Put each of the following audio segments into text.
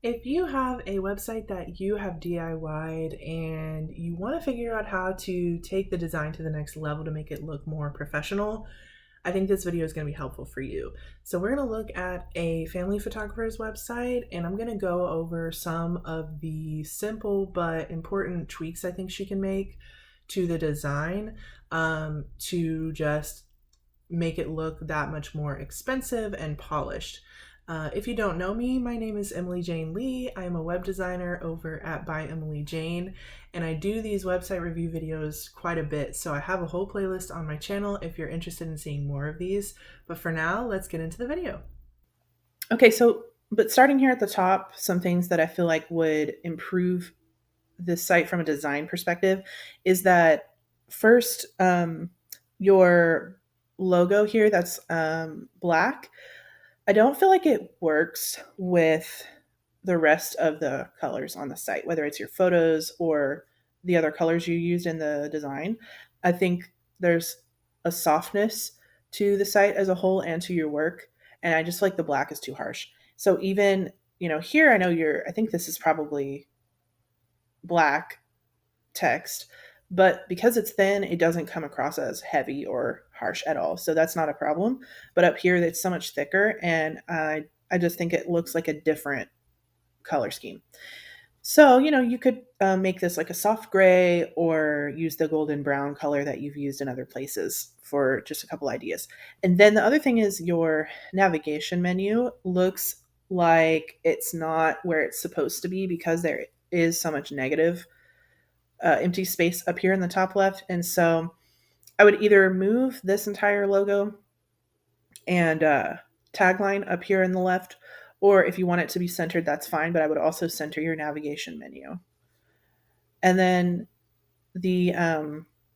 If you have a website that you have DIY'd and you want to figure out how to take the design to the next level to make it look more professional, I think this video is going to be helpful for you. So we're going to look at a family photographer's website, and I'm going to go over some of the simple but important tweaks I think she can make to the design to just make it look that much more expensive and polished. If you don't know me, my name is Emily Jane Lee. I am a web designer over at By Emily Jane, and I do these website review videos quite a bit. So I have a whole playlist on my channel if you're interested in seeing more of these. But for now, let's get into the video. Okay, but starting here at the top, some things that I feel like would improve this site from a design perspective is that first, your logo here that's black, I don't feel like it works with the rest of the colors on the site, whether it's your photos or the other colors you used in the design. I think there's a softness to the site as a whole and to your work, and I just feel like the black is too harsh. So even, here I know I think this is probably black text, but because it's thin, it doesn't come across as heavy or harsh at all. So that's not a problem. But up here, it's so much thicker, and I just think it looks like a different color scheme. So, you could make this like a soft gray or use the golden brown color that you've used in other places for just a couple ideas. And then the other thing is your navigation menu looks like it's not where it's supposed to be because there is so much negative empty space up here in the top left. And so I would either move this entire logo and tagline up here in the left, or if you want it to be centered, that's fine, but I would also center your navigation menu. And then the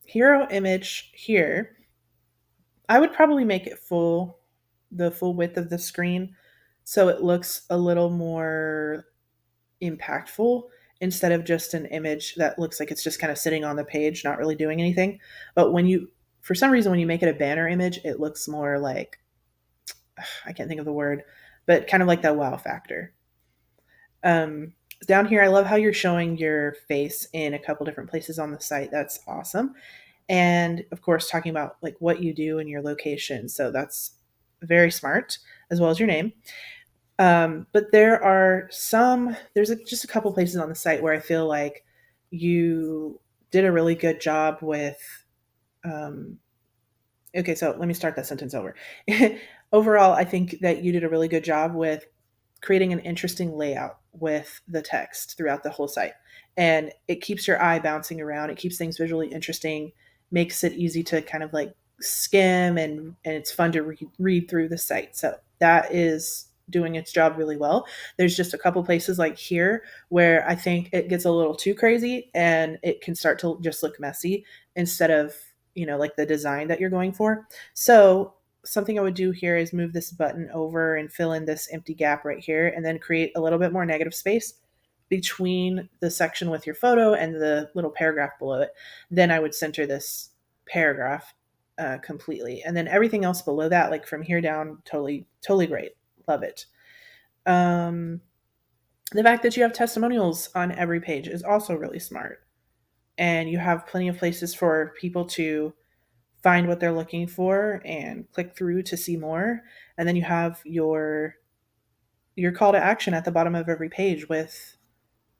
hero image here, I would probably make it the full width of the screen, so it looks a little more impactful instead of just an image that looks like it's just kind of sitting on the page, not really doing anything. But for some reason, when you make it a banner image, it looks more like, I can't think of the word, but kind of like that wow factor. Um, Down here, I love how you're showing your face in a couple different places on the site. That's awesome. And of course, talking about like what you do and your location. So that's very smart, as well as your name. But there's just a couple places on the site where I feel like you did a really good job with. Um, okay, so let me start that sentence over. Overall, I think that you did a really good job with creating an interesting layout with the text throughout the whole site. And it keeps your eye bouncing around, it keeps things visually interesting, makes it easy to kind of like skim, and it's fun to read through the site. So that is doing its job really well. There's just a couple places like here where I think it gets a little too crazy and it can start to just look messy instead of, like the design that you're going for. So something I would do here is move this button over and fill in this empty gap right here, and then create a little bit more negative space between the section with your photo and the little paragraph below it. Then I would center this paragraph completely, and then everything else below that, like from here down, totally great. Love it. Um, the fact that you have testimonials on every page is also really smart, and you have plenty of places for people to find what they're looking for and click through to see more. And then you have your call to action at the bottom of every page with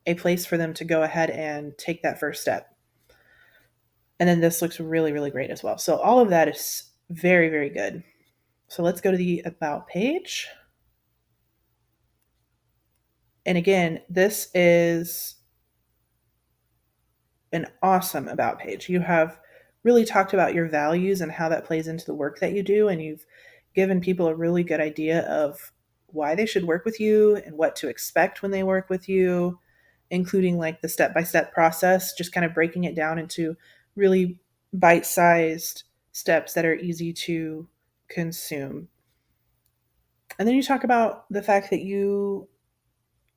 a place for them to go ahead and take that first step. And then this looks really, really great as well. So all of that is very, very good. So let's go to the about page. And again, this is an awesome about page. You have really talked about your values and how that plays into the work that you do, and you've given people a really good idea of why they should work with you and what to expect when they work with you, including like the step-by-step process, just kind of breaking it down into really bite-sized steps that are easy to consume. And then you talk about the fact that you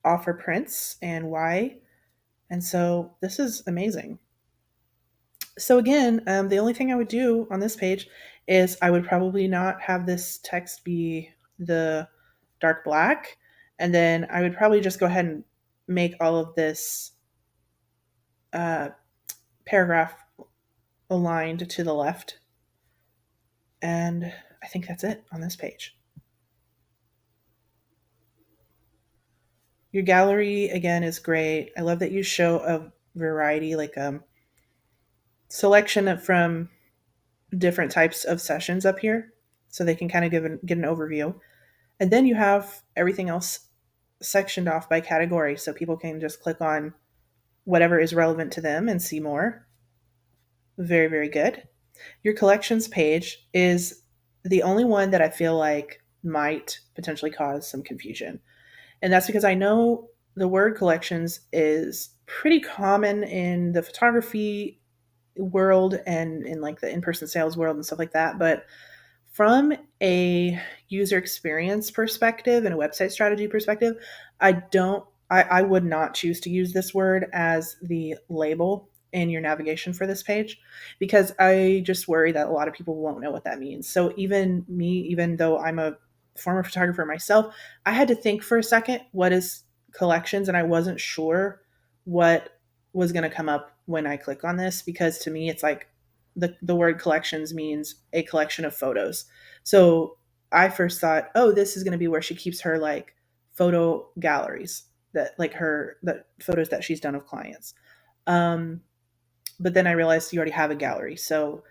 offer prints and why. And so this is amazing. So again, the only thing I would do on this page is I would probably not have this text be the dark black, And then I would probably just go ahead and make all of this paragraph aligned to the left. And I think that's it on this page. Your gallery, again, is great. I love that you show a variety, like selection from different types of sessions up here, so they can kind of get an overview. And then you have everything else sectioned off by category, so people can just click on whatever is relevant to them and see more. Very, very good. Your collections page is the only one that I feel like might potentially cause some confusion. And that's because I know the word collections is pretty common in the photography world and in like the in-person sales world and stuff like that. But from a user experience perspective and a website strategy perspective, I would not choose to use this word as the label in your navigation for this page, because I just worry that a lot of people won't know what that means. So even me, even though I'm a former photographer myself, I had to think for a second, what is collections? And I wasn't sure what was going to come up when I click on this, because to me, it's like the word collections means a collection of photos. So I first thought, oh, this is going to be where she keeps her like photo galleries, that like the photos that she's done of clients. Um, but then I realized you already have a gallery. So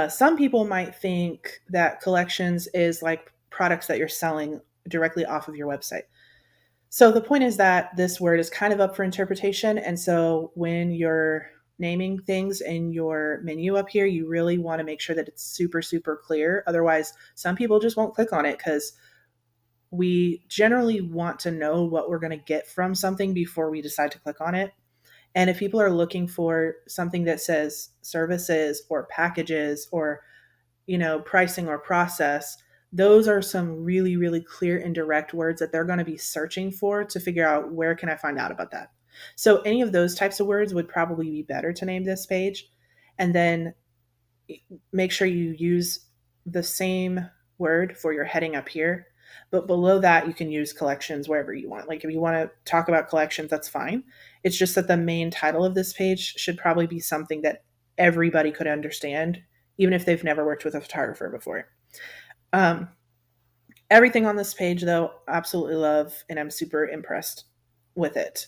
some people might think that collections is like products that you're selling directly off of your website. So the point is that this word is kind of up for interpretation. And so when you're naming things in your menu up here, you really want to make sure that it's super, super clear. Otherwise, some people just won't click on it, because we generally want to know what we're going to get from something before we decide to click on it. And if people are looking for something that says services or packages or, pricing or process, those are some really, really clear and direct words that they're going to be searching for to figure out, where can I find out about that? So any of those types of words would probably be better to name this page. And then make sure you use the same word for your heading up here. But below that, you can use collections wherever you want. Like if you want to talk about collections, that's fine. It's just that the main title of this page should probably be something that everybody could understand, even if they've never worked with a photographer before. Everything on this page, though, absolutely love, and I'm super impressed with it.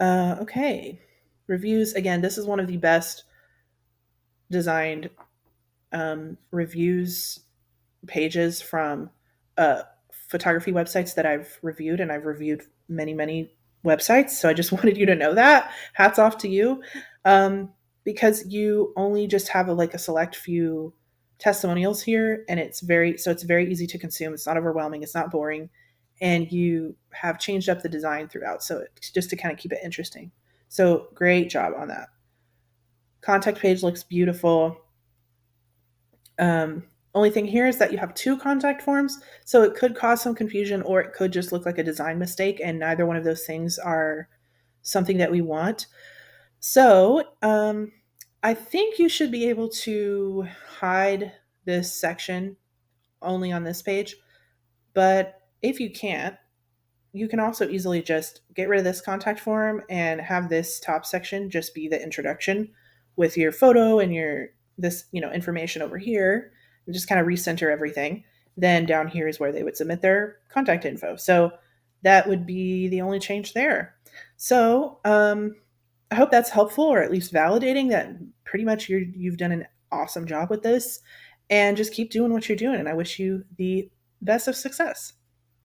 Okay. Reviews. Again, this is one of the best designed reviews pages from photography websites that I've reviewed, and I've reviewed many, many websites. So I just wanted you to know that. Hats off to you, because you only just have a select few testimonials here, and it's very easy to consume. It's not overwhelming. It's not boring, and you have changed up the design throughout. So just to kind of keep it interesting. So great job on that. Contact page looks beautiful. Only thing here is that you have 2 contact forms, so it could cause some confusion, or it could just look like a design mistake, and neither one of those things are something that we want. So I think you should be able to hide this section only on this page, but if you can't, you can also easily just get rid of this contact form and have this top section just be the introduction with your photo and this information over here, and just kind of recenter everything. Then down here is where they would submit their contact info. So that would be the only change there. So I hope that's helpful, or at least validating that pretty much you've done an awesome job with this, and just keep doing what you're doing. And I wish you the best of success.